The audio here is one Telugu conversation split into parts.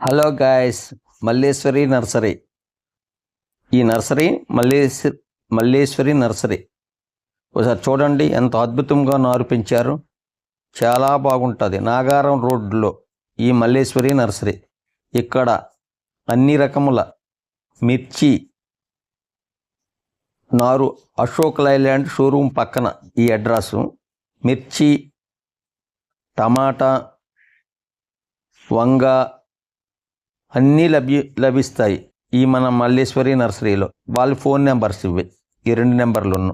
Hello guys, Malleswari nursery. ఈ నర్సరీ మల్లేశ్వరి నర్సరీ. ఒకసారి చూడండి ఎంత అద్భుతంగా నారు పెంచారు. చాలా బాగుంటుంది. నాగారం రోడ్లో ఈ మల్లేశ్వరి నర్సరీ. ఇక్కడ అన్ని రకముల మిర్చి నారు, అశోక్ లైలాండ్ షోరూమ్ పక్కన ఈ అడ్రస్సు. మిర్చి, టమాటా, వంగ అన్నీ లభిస్తాయి ఈ మన మల్లేశ్వరి నర్సరీలో. వాళ్ళ ఫోన్ నెంబర్స్ ఇవి, ఈ 2 నెంబర్లు ఉన్న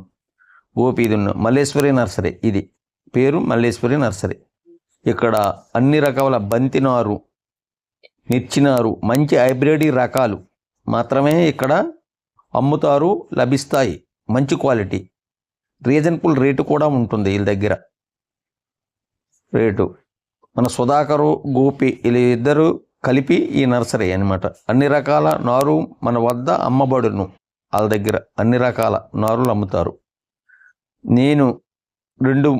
ఓపీదున్న మల్లేశ్వరి నర్సరీ. ఇది పేరు మల్లేశ్వరి నర్సరీ. ఇక్కడ అన్ని రకాల బంతి నారు, మిర్చి నారు, మంచి హైబ్రిడ్ రకాలు మాత్రమే ఇక్కడ అమ్ముతారు, లభిస్తాయి. మంచి క్వాలిటీ, రీజనబుల్ రేటు కూడా ఉంటుంది వీళ్ళ దగ్గర. రేటు మన సుధాకరు, గోపి వీళ్ళిద్దరూ కలిపి ఈ నర్సరీ అన్నమాట. అన్ని రకాల నారు మన వద్ద అమ్మబడును. వాళ్ళ దగ్గర అన్ని రకాల నారులు అమ్ముతారు. నేను 2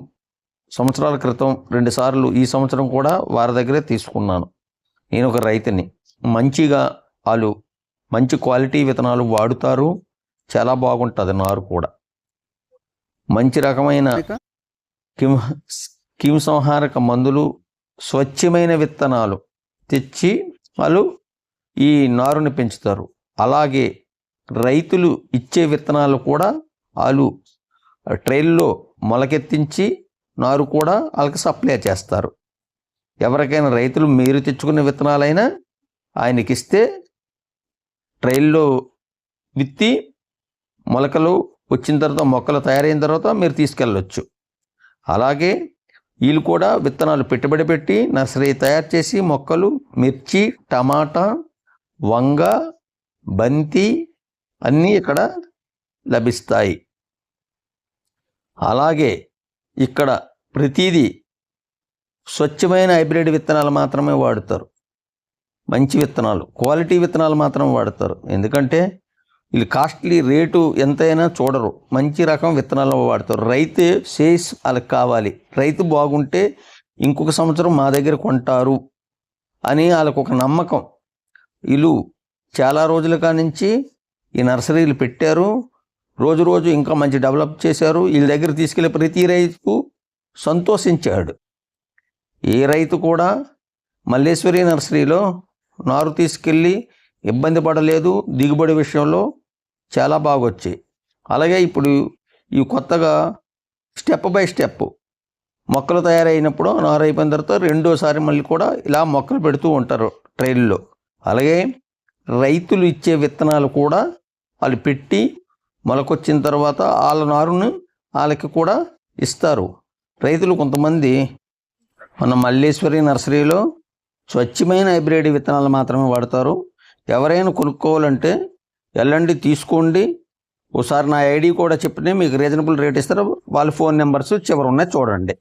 సంవత్సరాల క్రితం 2 సార్లు, ఈ సంవత్సరం కూడా వారి దగ్గరే తీసుకున్నాను. నేను ఒక రైతుని. మంచిగా వాళ్ళు మంచి క్వాలిటీ విత్తనాలు వాడుతారు. చాలా బాగుంటుంది నారు కూడా. మంచి రకమైన క్రిమిసంహారక మందులు, స్వచ్ఛమైన విత్తనాలు తెచ్చి వాళ్ళు ఈ నారుని పెంచుతారు. అలాగే రైతులు ఇచ్చే విత్తనాలు కూడా వాళ్ళు ట్రైల్లో మొలకెత్తించి నారు కూడా వాళ్ళకి సప్లై చేస్తారు. ఎవరికైనా రైతులు మీరు తెచ్చుకునే విత్తనాలైనా ఆయనకి ఇస్తే ట్రైల్లో విత్తి మొలకలు వచ్చిన తర్వాత, మొక్కలు తయారైన తర్వాత మీరు తీసుకెళ్ళవచ్చు. అలాగే వీళ్ళు కూడా విత్తనాలు పెట్టుబడి పెట్టి నర్సరీ తయారు చేసి మొక్కలు, మిర్చి, టమాటా, వంగ, బంతి అన్నీ ఇక్కడ లభిస్తాయి. అలాగే ఇక్కడ ప్రతిదీ స్వచ్ఛమైన హైబ్రిడ్ విత్తనాలు మాత్రమే వాడుతారు. మంచి విత్తనాలు, క్వాలిటీ విత్తనాలు మాత్రం వాడతారు. ఎందుకంటే వీళ్ళు కాస్ట్లీ రేటు ఎంతైనా చూడరు. మంచి రకం విత్తనాలు వాడతారు. రైతు సేల్స్ వాళ్ళకి కావాలి. రైతు బాగుంటే ఇంకొక సంవత్సరం మా దగ్గర కొంటారు అని వాళ్ళకు ఒక నమ్మకం. వీళ్ళు చాలా రోజుల కానించి ఈ నర్సరీలు పెట్టారు. రోజు రోజు ఇంకా మంచి డెవలప్ చేశారు. వీళ్ళ దగ్గర తీసుకెళ్ళి ప్రతి రైతు సంతోషించాడు. ఏ రైతు కూడా మల్లేశ్వరి నర్సరీలో నారు తీసుకెళ్ళి ఇబ్బంది పడలేదు. దిగుబడి విషయంలో చాలా బాగా వచ్చాయి. అలాగే ఇప్పుడు ఈ కొత్తగా స్టెప్ బై స్టెప్ మొక్కలు తయారైనప్పుడు, నారు అయిపోయిన తర్వాత రెండోసారి మళ్ళీ కూడా ఇలా మొక్కలు పెడుతూ ఉంటారు ట్రైల్లో. అలాగే రైతులు ఇచ్చే విత్తనాలు కూడా వాళ్ళు పెట్టి మొలకొచ్చిన తర్వాత వాళ్ళ నారును వాళ్ళకి కూడా ఇస్తారు. రైతులు కొంతమంది మన మల్లేశ్వరి నర్సరీలో స్వచ్ఛమైన హైబ్రిడ్ విత్తనాలు మాత్రమే వాడతారు. ఎవరైనా కొనుక్కోవాలంటే వెళ్ళండి, తీసుకోండి. ఒకసారి నా ఐడి కూడా చెప్పితే మీకు రీజనబుల్ రేట్ ఇస్తారు. వాళ్ళ ఫోన్ నెంబర్స్ చివర ఉన్నాయి, చూడండి.